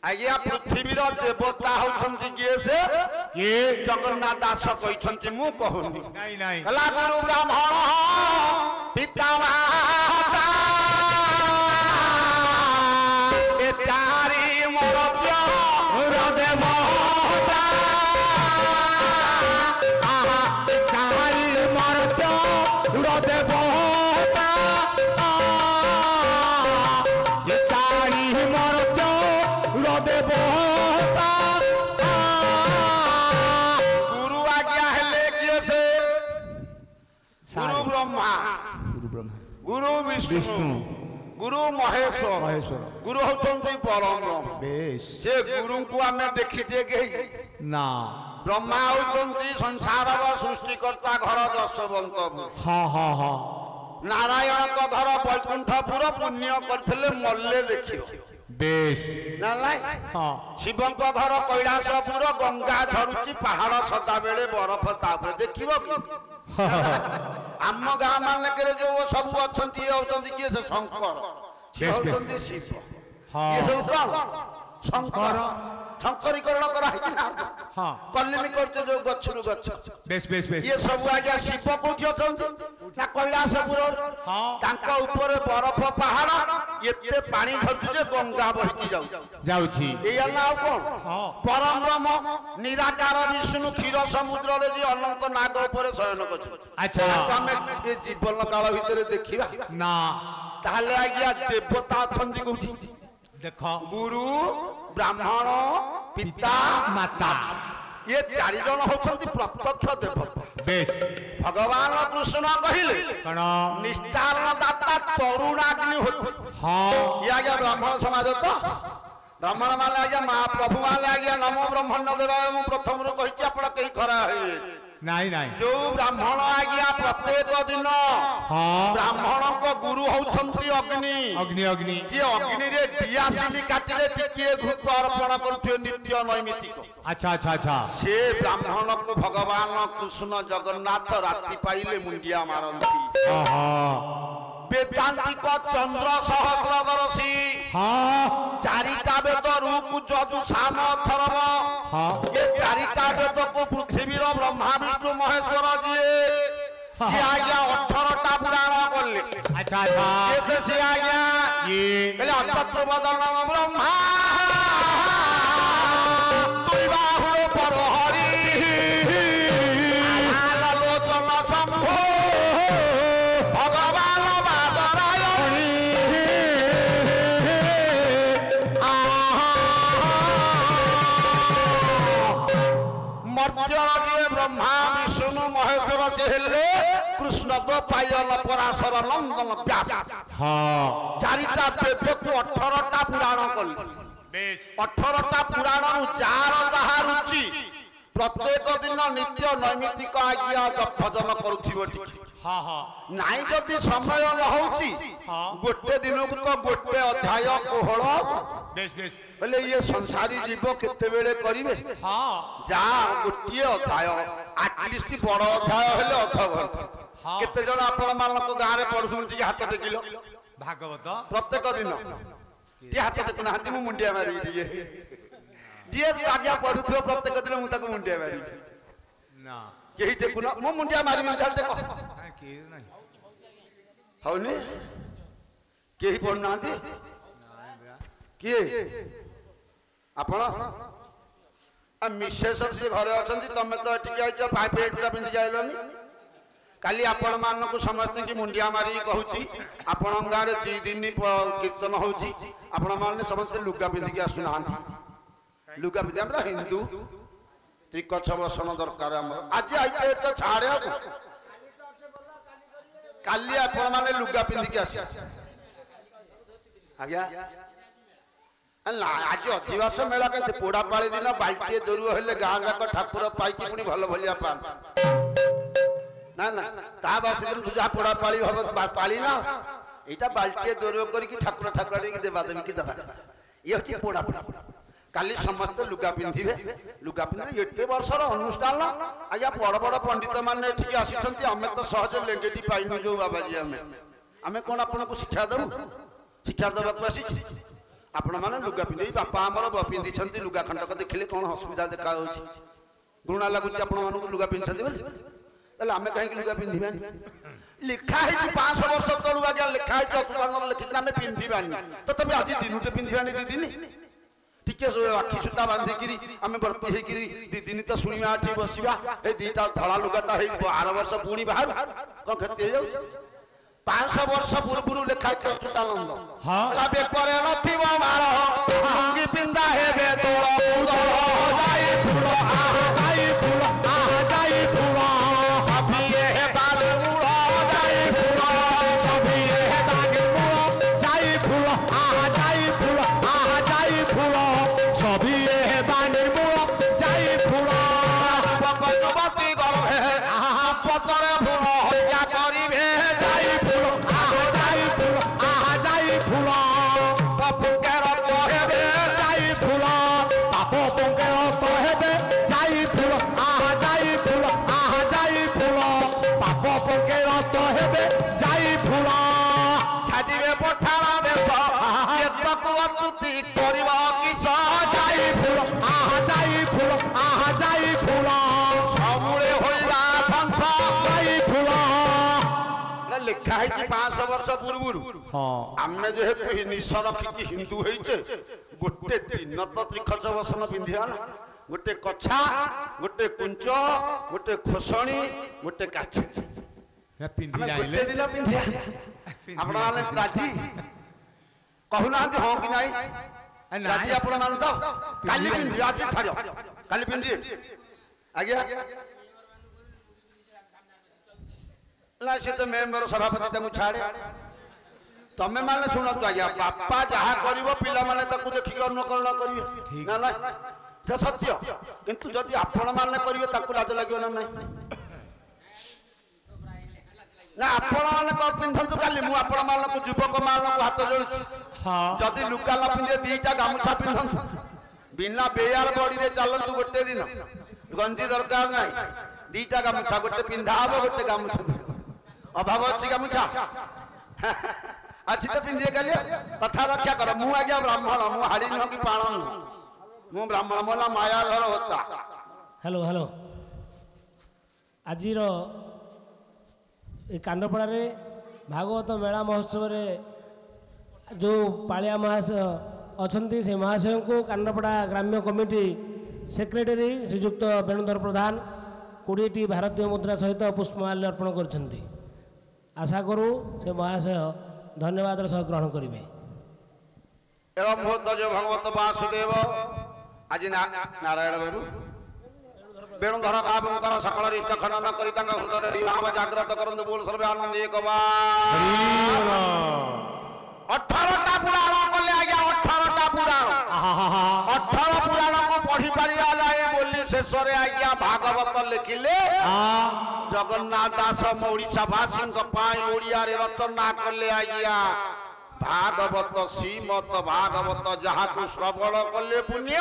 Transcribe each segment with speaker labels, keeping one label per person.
Speaker 1: आज्ञा पृथ्वीर देवता होछंती किए से
Speaker 2: ये
Speaker 1: जगन्नाथ दास कहछंती मु कहूनी
Speaker 2: नहीं नहीं
Speaker 1: कला गुरु ब्राह्मण पिता माता ए चारि मरत्य हृदय महता
Speaker 2: चारि मरत्य हृदय महता ये चारि मरत्य हृदय महता
Speaker 1: गुरु आज्ञा हेले किए से गुरु ब्रह्मा गुरु विष्णु गुरु महेश्वर गुरु होचंती परम
Speaker 2: बेश
Speaker 1: से गुरु को आमे देखिजे के
Speaker 2: ना
Speaker 1: ब्रह्मा होचंती संसारर सृष्टिकर्ता घर दशवंत
Speaker 2: हाँ हाँ हाँ
Speaker 1: नारायण को घर वैकुंठपुर पुण्य करथिले मल्ले देखियो
Speaker 2: बेश
Speaker 1: ना
Speaker 2: हाँ
Speaker 1: शिवं को घर कैलासपुर गंगा झरुची पहाड़ सदा बेले बरफ तापर देखिबो आम गाँ मानक जो सब अच्छा किए से शंकर से होचंती शिव ये सब कौन शंकर शंकरीकरण करा
Speaker 2: हाँ
Speaker 1: कलिमी करते जो गच्छरु गच्छ
Speaker 2: बेश बेश बेश
Speaker 1: ये सब आज्ञा शिव कोठी अछंती ना कैलासपुर
Speaker 2: हाँ
Speaker 1: तांका ऊपर बरफ पहाड़ एते पानी झरती जे गंगा बहिकी जाउ
Speaker 2: जाउछि
Speaker 1: ए अल्लाह कोन
Speaker 2: हाँ
Speaker 1: परम ब्रह्म निराकार विष्णु क्षीर समुद्र रे जे अनंत नाग ऊपर शयन करछ
Speaker 2: अच्छा
Speaker 1: आमे ए जीवन काल भितरे देखिबा
Speaker 2: ना
Speaker 1: ताले आज्ञा देवता अछंती कोठी
Speaker 2: देखो
Speaker 1: गुरु ब्राह्मण पिता
Speaker 2: माता
Speaker 1: ये चारि जन होचंती प्रत्यक्ष देवता
Speaker 2: बेश
Speaker 1: भगवान कृष्ण कहिले
Speaker 2: कण
Speaker 1: निष्ठार दाता तरुणाग्नि होत
Speaker 2: हाँ
Speaker 1: ये आज्ञा ब्राह्मण समाज तो ब्राह्मण माने आज्ञा महाप्रभु माने आज्ञा नमो ब्रह्मण्य देवाय मु प्रथम रो कहिछि आपण केही खरा हे
Speaker 2: नहीं नहीं
Speaker 1: जो ब्राह्मण आज्ञा प्रत्येक दिन
Speaker 2: हाँ
Speaker 1: ब्राह्मण को गुरु होचंती अग्नि
Speaker 2: अग्नि अग्नि
Speaker 1: जे अग्नि रे दियासिली काटिले टिके धूप अर्पण करथियो नित्य नैमितिक
Speaker 2: अच्छा अच्छा अच्छा
Speaker 1: से ब्राह्मण को भगवान कृष्ण जगन्नाथ राति पाइले मुंडिया मारंती वेदांतिक चंद्र सहस्रदर्शी
Speaker 2: हाँ
Speaker 1: चारिटा वेद रूप जदु साम अथर्व
Speaker 2: हाँ
Speaker 1: ये चारिटा वेद को पृथ्वीर ब्रह्मा विष्णु महेश्वर जी आज्ञा 18टा पुराण करले
Speaker 2: अच्छा अच्छा
Speaker 1: कैसे से आज्ञा
Speaker 2: ये
Speaker 1: कहले अतत्र बदन ब्रह्मा दुई बाहुर पर हरि आलोचन शंभो भगवान बादरायणी मर्त्य ब्रह्मा विष्णु महेश्वर से हेले कृष्ण तो पायल पराशर नंदन व्यास
Speaker 2: हाँ
Speaker 1: चारिटा वेद को 18टा पुराण कले
Speaker 2: बेश
Speaker 1: 18टा पुराण जार जहा रुचि प्रत्येक दिन नित्य नैमितिक आज्ञा भजन करुथिबो ठीक
Speaker 2: हाँ हाँ
Speaker 1: नाई जदि समय न होउची गोटे दिन को तो गोटे अध्याय कोहळ
Speaker 2: बेश बेश
Speaker 1: बोले ये संसारी जीव केते बेले करिवे
Speaker 2: हाँ
Speaker 1: जा गोटे अध्याय एटलिस्ट बड़ अध्याय हेले अध घंटा केते जण आपण मानक गां रे पढुछुंती हाथ टेकिलो
Speaker 2: भागवत
Speaker 1: प्रत्येक दिन ती हाथ टेकुना हाथी मु मुंडिया मारी दिए जे आज्ञा पढुथो प्रत्येक दिन मु ताको मुंडिया मारी
Speaker 2: ना
Speaker 1: केही टेकुना मु मुंडिया मारी मिल जाल टेको
Speaker 2: के नहीं
Speaker 1: हौनी केही पढनांती किए आपण आ मिसेस से घरे अछंती तमे तो एठी आइछ पेटटा पिंदी जाइलोनी काली आपण मानक समस्त की मुंडिया मारी कहूची आपण गारे 2 दिन कीर्तन होची आपण माने समस्त लुगा पिंदी के आसुनांती लुगा पिंदी हमरा हिंदू त्रिकछ बसन दरकार हमर आज आइछ तो छाड़े काली आपण माने लुगा पिंदी के आसी आज्ञा ना आज अधिवास मेला के पोड़ा पाली दिन बाल्टी दरु हेले गाँ जाक ठाकुर पाइकी पुणी भल भलिया पान ना ना ता बासी दिन तुझा पोड़ा पाली भगत पाली ना एटा बाल्टी दरु करके ठाकुर ठाकुर के देवा देवी की दबा ये होची पोड़ा काली समस्त लुगा पिंधिबे लुगा पिंधे एते वर्षर अनुष्ठान आज्ञा बड़ बड़ पंडित माने ठीक आसी आमे तो सहज लेंगेटी पाइनु जो बाबाजी आमे आमे कोन आपन को शिक्षा देबु शिक्षा देबा को आसी आपण माने लुगा पिंधि बापा हमर पिंधि छंती लुगा खंडक देखिले कोन असुविधा देखा होछि गुणा लागुची आपण मानक लुगा पिंधि बोली ताले आमे काहे लुगा पिंधिबानी लिखा है 500 वर्ष तळु आगे लिखा है अतुतांगन लिखिना आमे पिंधिबानी तो तबे आज दिनुटे पिंधिबानी दी दिन ठीके आखि सुता बांधी किरी आमे भर्ती हे किरी दी दिन तो सुनिया आठी बसिबा ए दीटा धळा लुगाटा हे 12 वर्ष पुणी बाहर कोन खती हे जाउ 500 वर्ष पूर्व लिखा है अतुतानंद हां लाबे करे नथिबो मारो अंगी पिंदा हेबे तोळ उदो जाई फूल आ जाई फूल आ जाई फूल सभी हे बाल उड़ो जाई फूल सभी हे बाग उड़ो जाई फूल आ जाई फूल आ जाई फूल सभी हे बाग उड़ो जाई फूल पकजबती गर्भे आ पतरे फूल हत्या करिबे जाई फूल आ जाई फूल आ जाई फूल पपुकेर तो हेबे जाई फूल पाप पुकेर तो हेबे जाई फूल आ जाई फूल आ जाई फूल पाप पुकेर तो हेबे जाई फूल साजिबे पठाण देश एतक अतुति करिबो किस जाई फूल आ जाई फूल आ जाई फूल सबुळे होइबा पंच जाई फूल लिखा है 500 वर्ष पूर्व आमे जेहेतु निश रखिकी हिंदू होइचे गोटे दिन तो त्रिखच बसन पिंधिया ना गोटे कछा गोटे कुंच गोटे खोसणी गोटे काठी
Speaker 2: पिंधि
Speaker 1: गोटे दिन पिंधिया आपण माने राजी कहूना हां कि नाही राजी आपण मान तो काली पिंधि आज छाड़ो काली पिंधि आज्ञा ना से तो मेंबर सभापति तमु छाड़े तमे माने सुन तो आज्ञा बापा जहा करिवो पिला माने ताकू देखि अनुकरण करिवे ना ना से सत्य किंतु जदि आपण माने करिवे ताकू लाज लागियो ना नहीं ना आपण माने को पिंधंतु काली मु आपण माने को युवक माने को हाथ जोड़छु हां जदि लुका न पिंधे दीटा गामुछा पिंधंतु बिना बेयार बॉडी रे चलंतु गोटे दिन गंजी दरकार नाही दीटा गामुछा गोटे पिंधा हबो गोटे गामुछा अभाव अच्छी गामुछा अच्छी तो पिंधे गलिया कथा रक्षा कर मु आज्ञा ब्राह्मण मु हाड़ी न कि पाण मु ब्राह्मण मोला माया धर होता
Speaker 3: हेलो हेलो आजिर ए कांडपड़ा रे भागवत मेला महोत्सव रे जो पालिया महाशय अछंती से महाशय को कांडपड़ा ग्राम्य कमिटी सेक्रेटरी श्रीजुक्त वेणुधर प्रधान 20टी भारतीय मुद्रा सहित पुष्पमाल्य अर्पण करछंती आशा करू से महाशय धन्यवाद सह ग्रहण करेंगे
Speaker 1: एवं भूत जो भगवत वासुदेव आज नारायण बाबू वेणुधर बाबूंकर सकल रिष्ट खंडन करी हृदय भाव जागृत करंतु बोल सर्वे आनंद एक 18टा पुराण कले आज्ञा 18टा पुराण 18 पुराण को पढ़ी पारिला लाए बोली शेष रे आज्ञा भागवत लिखिले जगन्नाथ दास ओडिशा भाषी ओडिया रे रचना कले आज्ञा भागवत श्रीमत भागवत जहाँ को श्रवण कले पुण्य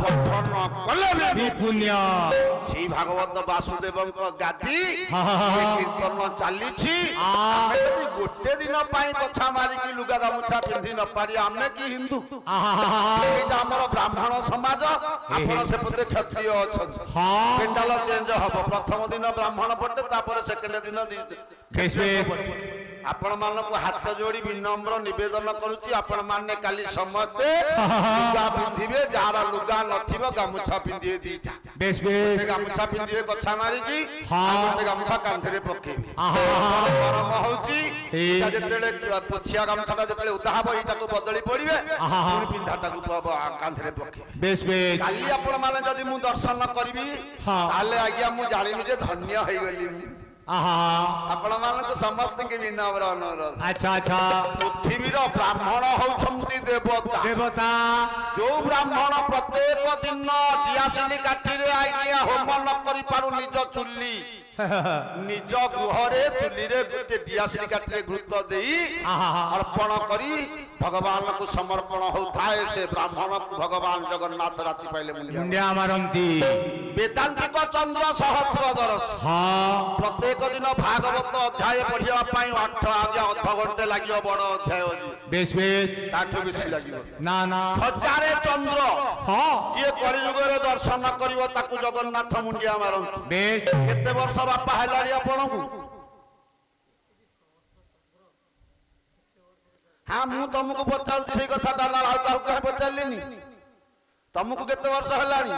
Speaker 1: पठन कले भी पुण्य श्री भागवत वासुदेव गादी कीर्तन चली गोटे दिन कछा मारिकी लुगा गामुछा पिंधि न पारि आमे कि हिंदू आमर ब्राह्मण समाज आपण सेपते क्षत्रिय अच्छा पेंडाल चेंज हम प्रथम दिन ब्राह्मण पटे तापर सेकेंड दिन आपण मानक हाथ जोड़ी विनम्र निवेदन करुच्ची आपण माने काली समस्ते लुगा पिंधिबे जार लुगा नथिबो गामुछा पिंधिबे दीटा बेस बेस गामुछा पिंधिबे गछा मारी की हां गामुछा कांधरे पकेबे गरम होउची जेतेले पोछिया गामुछाटा जेतेले उदाहब एटाको बदली पड़िबे पुनी पिंधाटाको कांधरे पकेबे बेस बेस काली आपण माने जदी मु दर्शन करबी ताले आज्ञा मु जानिबी जे धन्य होई गली आपण मानक समस्त के विनम्र अनुरोध अच्छा अच्छा पृथ्वी रो ब्राह्मण होउछंती देवता देवता जो ब्राह्मण प्रत्येक दिन दियासिली काठी रे आइया होम न करि पारु निज चुल्ली निज गुहरे चुल्ली रे गोटे दियासिली काठी रे घृत देई अर्पण करी भगवान को समर्पण होताए से ब्राह्मण को भगवान जगन्नाथ राति पाइले मुंडिया मारंती वेदांतिक चंद्र सहस्र दरस हां प्रत्येक प्रत्येक दिन भागवत अध्याय पढ़िया पाई 8 आज्ञा अध घंटे लागियो बड़ अध्याय
Speaker 2: बेस बेस
Speaker 1: ताठू बेसी लागियो
Speaker 2: ना ना
Speaker 1: हजारे चंद्र
Speaker 2: हाँ
Speaker 1: जे कलियुग रे दर्शन करिवो ताकू जगन्नाथ मुंडिया मारन
Speaker 2: बेस
Speaker 1: केते वर्ष बापा हेलाड़ी आपनकू हाँ मु तुमको पचारुची से कथा ना आउ काहू कहे पचारलिनी तुमको केते वर्ष हेलानी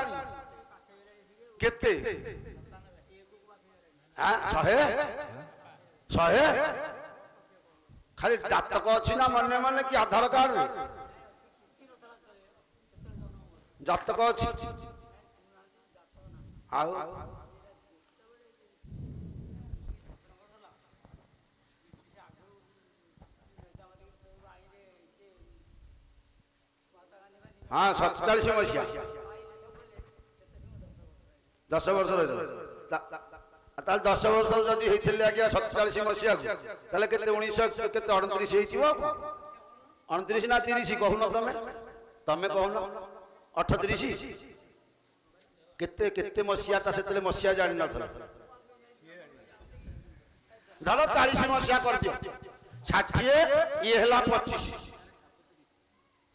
Speaker 1: केते हाँ 100 खाली जातक अच्छी ना मने मने कि आधार कार्ड जातक अच्छी आउ हाँ 47 मसीहा 10 वर्ष रही 10 वर्ष जदि होते आज्ञा 47 मसीहा ताले केते 19 केते 38 हेतिबो 29 ना 30 कहून तमे तमे कहून 38 केते केते मसीहा ता सेतले मसीहा जानि नथला धरो 40 मसीहा कर दियो 60 ये हला 25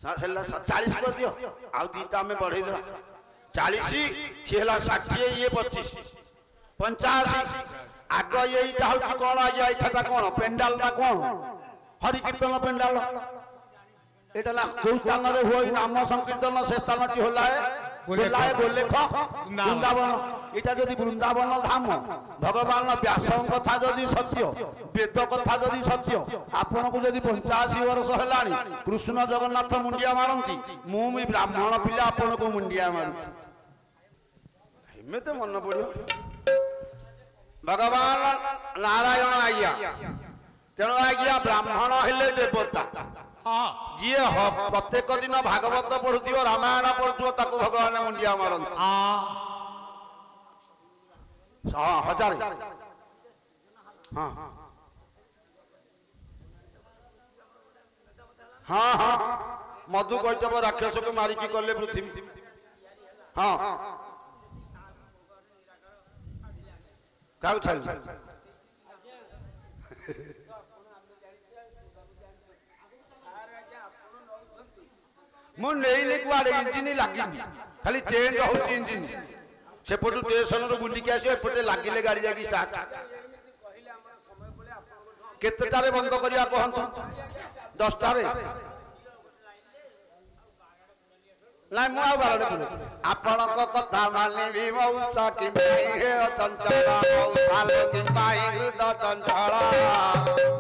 Speaker 1: हला 40 कर दियो आउ दीता में बढ़े दरा 40 से हला 60 ये 25 85 आग यही कौन आज्ञा यहाँ कौन पेंडाल ना कौन हरि कीर्तन पेंडाल एटा जो स्थान रे होई नाम संकीर्तन से स्थान टी होला है गोलेख वृंदावन एटा जदि वृंदावन धाम भगवान व्यास कथा जदि सत्य वेद कथा जदि सत्य आपन को जदि 85 वर्ष हेलानी कृष्ण जगन्नाथ मुंडिया मारंती मु भी ब्राह्मण पिला आपन को मुंडिया मारती हिमे तो मन पड़ियो भगवान नारायण आज्ञा तेणु आज्ञा ब्राह्मण हेले देवता जी प्रत्येक दिन भागवत पढ़ुव रामायण पढ़ुव ताको भगवान मुंडिया मारन हजार हाँ हाँ हाँ मधु कहते राक्षस को मारिकी कले पृथ्वी हाँ काउ छाल मु नहीं कुआडे इंजिन लागिनी खाली चेंज होती इंजिन सेपटू स्टेशन रो बुलिक आसी एपटे लागिले गाड़ी जाकी स्टार्ट केतेटारे बंद करिया कहंतु 10टारे ना मु आ बारडे बोले आपण को कथा मानिबी मौसा कि हे चंचल मौसाल कि पाई हृदय चंचल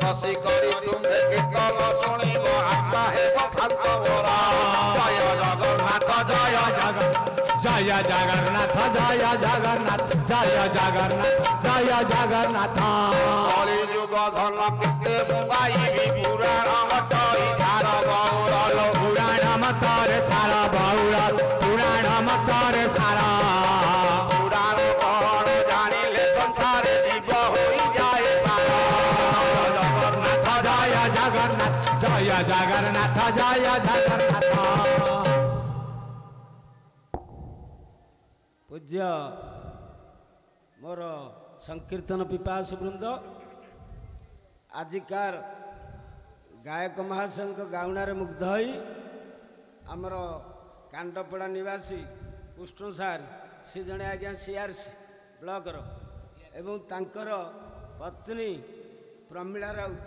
Speaker 1: बसी करी तुम्हे कि कल सुनिबो आत्मा हे बछात मोरा जय जगन्नाथ जय जगन्नाथ
Speaker 2: जय जगन्नाथ जय जगन्नाथ जय जगन्नाथ जय जगन्नाथ
Speaker 1: कलि युग धन किते मुबाई पुराण मटई सार बहुरल
Speaker 2: पुराण मतरे सारा बहुरल पुराण मतरे सारा
Speaker 1: पुराण कौन जानिले संसार जीव होई जाए
Speaker 2: जगन्नाथ जय जगन्नाथ जय जगन्नाथ जय जगन्नाथ
Speaker 3: पूज्य मोर संकीर्तन पिपास वृंद आजिकार गायक महाशंख गाउणार मुग्ध होई आमर कांडपड़ा निवासी कृष्ण सार सी जड़े आज्ञा सीआरसी ब्लॉकर एवं तांकर पत्नी प्रमीला राउत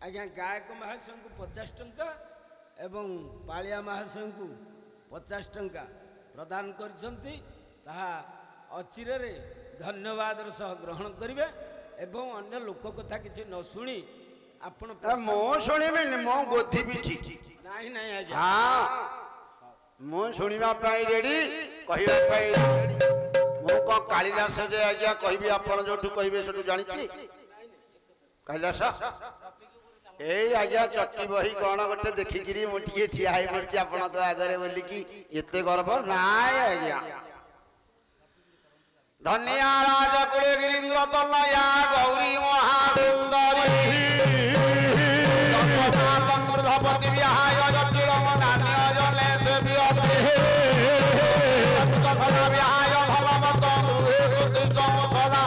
Speaker 3: आज्ञा गायक महाशय को 50 टंका एवं पालिया महाशय को 50 टंका प्रदान करछंती ताहा अचिरे धन्यवाद सह ग्रहण करिवे एवं अन्य लोक कथा किछि न सुनी आपण
Speaker 1: मो शुणिबे मो गोधी बिठी
Speaker 3: नहीं नहीं आज्ञा
Speaker 1: हाँ मो शुणिबा पाई रेडी कहिबा पाई मो को कालिदास जे आज्ञा कहबी आपण जोठु कहबे सेठु जानि छी कालिदास ए आज्ञा चट्टी बही कोन गोटे देखिकिरी मोटिए ठिया है पड़ची आपण तो आगरे बोली कि एते गर्व नाय आज्ञा धन्या राज कुल गिरीन्द्र तनया गौरी महासुंदरी तंगुर्धपति विहाय जटिलम नान्य जने से विहते सदा विहाय धलम तंगुहे सुति संसदा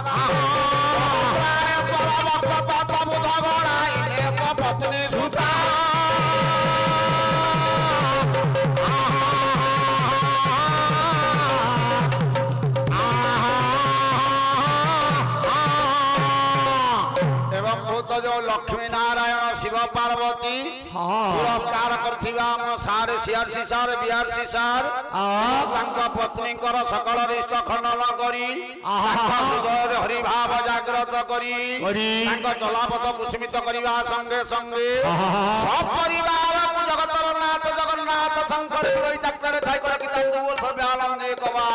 Speaker 1: पार्वती पुरस्कार करथिबा हम सारे सीआरसी सार बीआरसी सार तांका पत्नी कर सकल रिष्ट खंडन करी हृदय हरि भाव जागृत करी तांका चलापथ कुसुमित करिबा संगे संगे सब परिवार को जगतर नाथ जगन्नाथ शंकर पुरई चक्कर ठाई कर कि तांको सब आनंदे कवा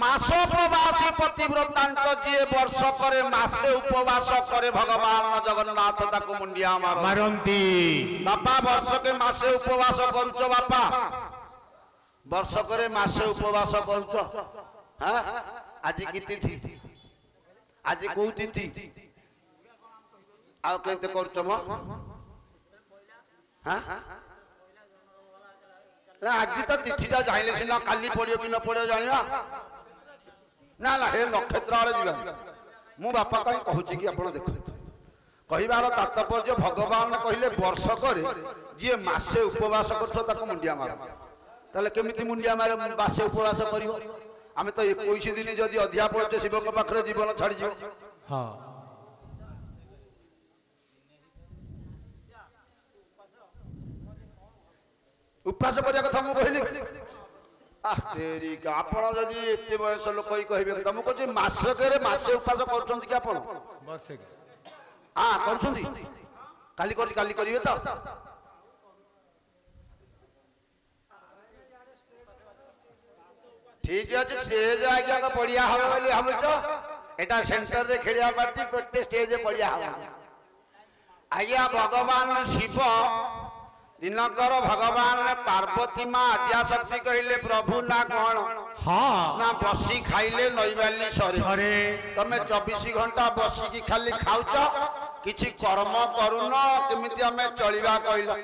Speaker 1: मासोपवासी पतिव्रतांक जी वर्ष करे मासे उपवास करे भगवान जगन्नाथ ताको मुंडिया मारंती बापा वर्ष के मासे उपवास करूचो बापा वर्ष करे मासे उपवास करूचो हां आज की तिथि आज को तिथि आ केते करूचो म हां ना आज तो तिथिटा जाइले सिना काली पड़ियो कि न पड़ियो जानिबा ना ना हे नक्षत्र वाले जीवन मु बापा कहीं कहूची कि आपण देखो कहिबार तात्पर्य भगवान कहले वर्ष करे जे मासे उपवास करथो ताको मुंडिया मार ताले केमिति मुंडिया मारे मासे उपवास करिवो आमे तो 21 दिन जदी अध्या पड़े शिव के पाखरे जीवन छाड़ी जीव हां उपवास करिया कथा मु कहली तेरी आपण जदि एते बयस लोक कहबे तुमको जे मासकरे मासे उपवास करछंती कि आपण वर्षे हां करछंती काली करिवे त ठीक अछि स्टेज आज्ञा का बढ़िया हो बोली हम तो एटा सेंटर रे खेलिया पार्टी प्रत्येक स्टेज बढ़िया हो आज्ञा भगवान शिव दिनकर भगवान पार्वती माँ आद्याशक्ति कहले प्रभु ना कौन हाँ ना बसी खाइले नईबाली सरे तमे 24 घंटा बसी की खाली खाउच किछि कर्म करुन केमिति हमें चलिबा कहला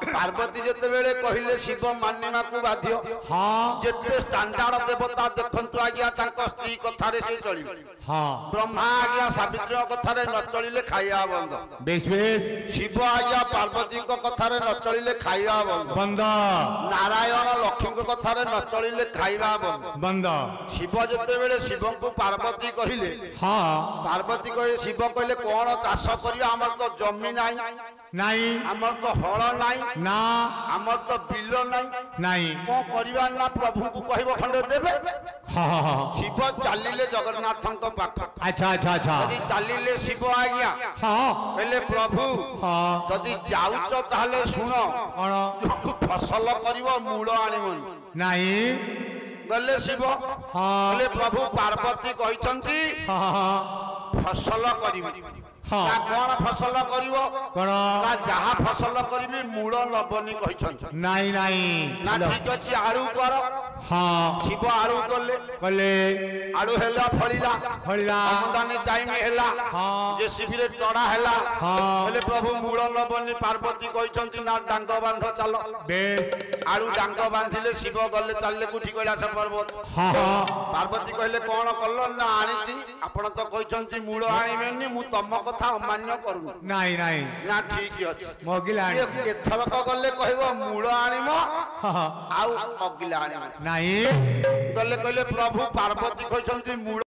Speaker 1: पार्वती जते बेले कहले शिव मानिमा को बाध्य हां जते स्टैंडर्ड देवता देखंतु आज्ञा तांको स्त्री कथारे से चली हां ब्रह्मा आज्ञा सावित्री कथारे न चलिले खाइया बंद बेस बेस शिव आज्ञा पार्वती को कथारे न चलिले खाइया बंद नारायण लक्ष्मी को कथारे न चलिले खाइबा बंद शिव जते बेले शिव को पार्वती कहिले हां पार्वती कहे शिव कहले कोन चाष करिया हमर तो जमी नाही हमर तो हळ नाही ना हमर तो बिल नाही को करिवा ना प्रभु को कहबो खंडे देबे हां शिव चालिले जगन्नाथन को पाख अच्छा अच्छा अच्छा यदि चालिले शिव आज्ञा हां पहले प्रभु हां यदि जाउच ताले सुनो कोन फसल करिवो मूल आनिबो नाही गले शिव हां बोले प्रभु पार्वती कहिसंती हां फसल करिवो हाँ कौन फसल करिवो कोन ना जहा फसल करिबी मूल लबनी कहिछन नाही नाही ना ठीक अछि आळू कर हां शिव आळू कले आळू हेला फळिला आमदानी टाइम हेला हां जे शिविरे टडा हेला हां बोले प्रभु मूल लबनी पार्वती कहिछंती ना डांग बांध चलो बेस आळू डांग बांधिले शिव गले चलले कुठी कइला से पर्वत हां पार्वती कहले कोन कल्लो ना आनीती आपण तो कहिछंती मूल आनीबेनी मु तम कथा अमान्य करू नाही नाही ना ठीक अछि मगिला एथर को गले कहबो मूल आनिमो आउ अगिला आनिमो नाही गले कहले प्रभु पार्वती कहिसंती मूल